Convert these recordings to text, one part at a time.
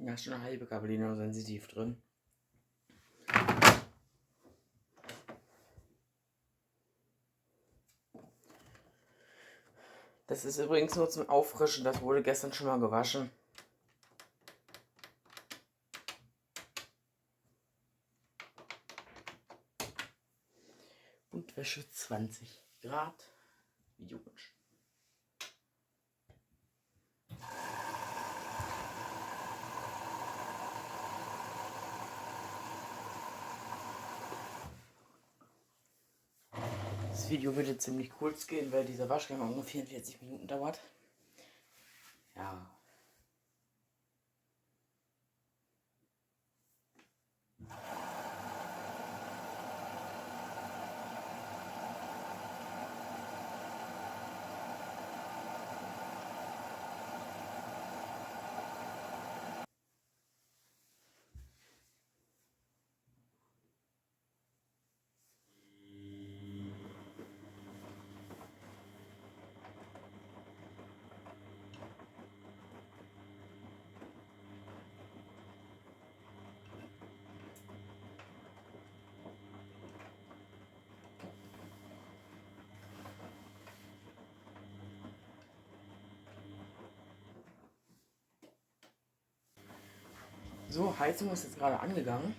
Ja, ist schon eine halbe Capellino sensitiv drin. Das ist übrigens nur zum Auffrischen, das wurde gestern schon mal gewaschen. Und Wäsche 20 Grad. Videowunsch. Das Video würde ziemlich kurz gehen, weil dieser Waschgang nur 44 Minuten dauert. Ja. So, Heizung ist jetzt gerade angegangen.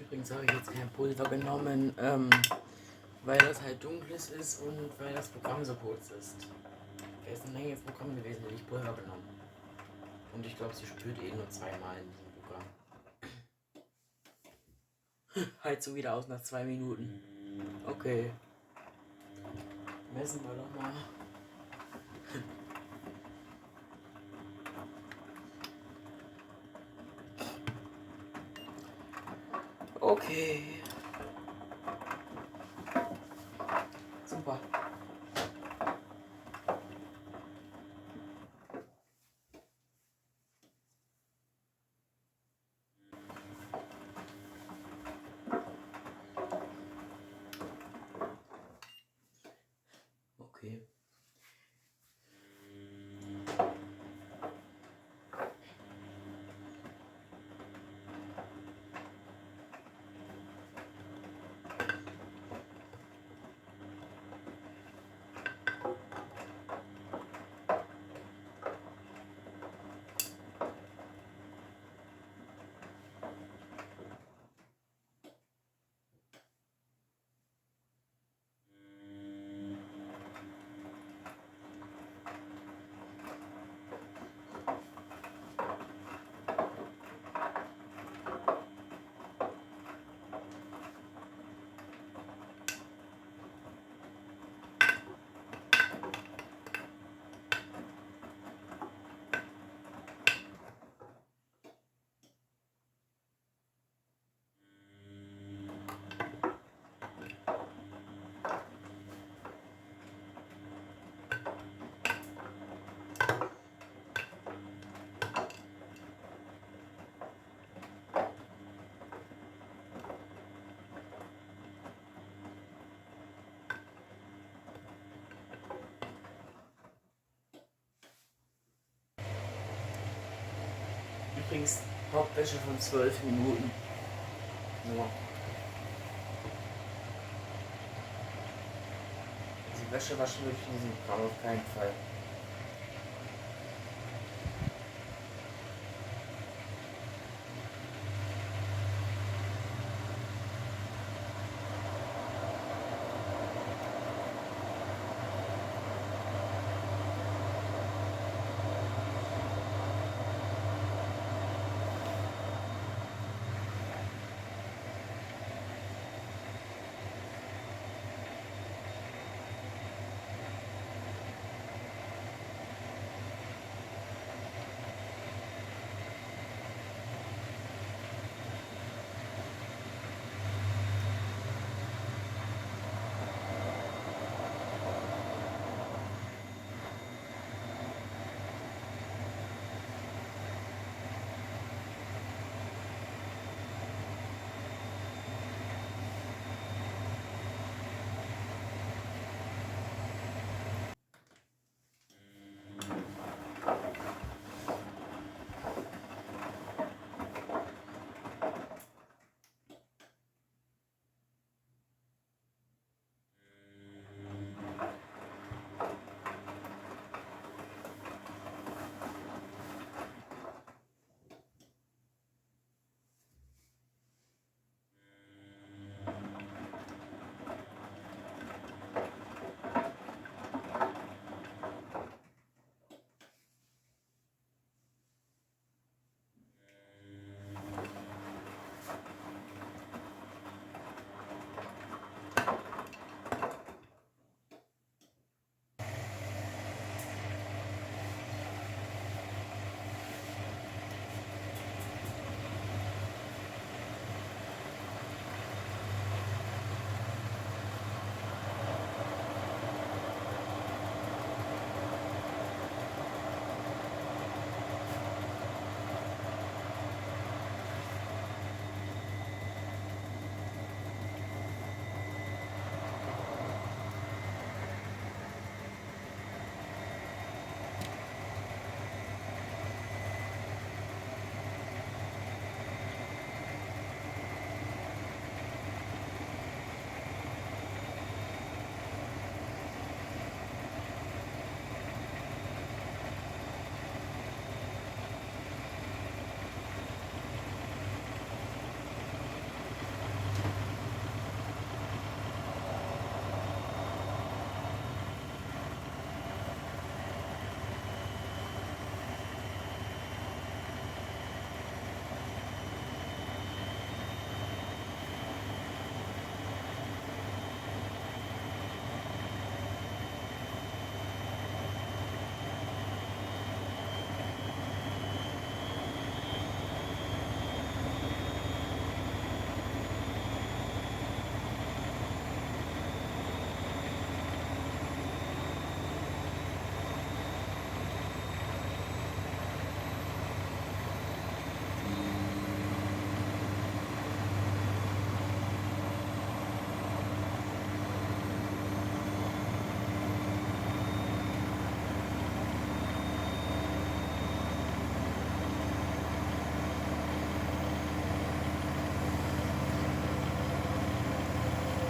Übrigens habe ich jetzt kein Pulver genommen, weil das halt dunkles ist und weil das Programm so kurz ist. Wäre es ein längeres Programm gewesen, hätte ich Pulver genommen. Und ich glaube, sie spürt nur zweimal in diesem Programm. Heizung wieder aus nach 2 Minuten. Okay. Messen wir doch mal. Okay. Super. Okay. Übrigens Hauptwäsche von 12 Minuten. Nur. Die Wäsche waschen würde ich in diesem Programm auf keinen Fall.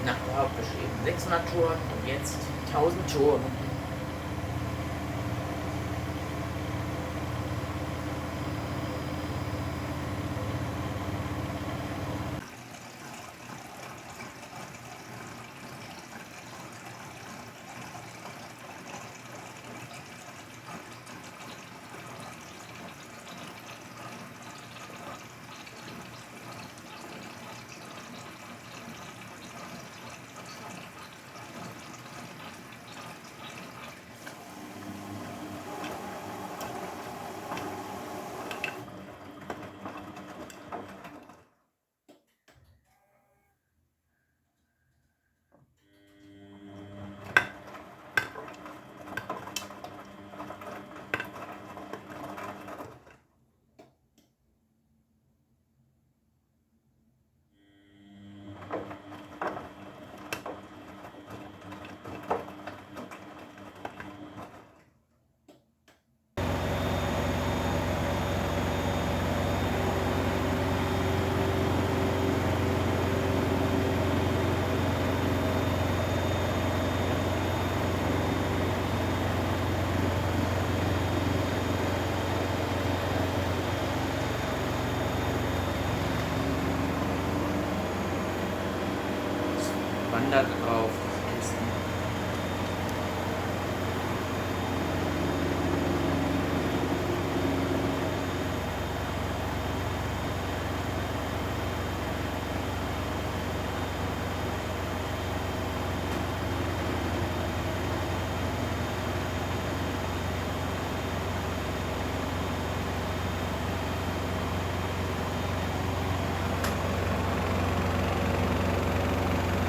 Nach der Hauptwäsche eben 600 Touren und jetzt 1000 Touren.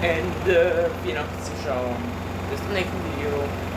Ende. Vielen Dank fürs Zuschauen. Bis zum nächsten Video.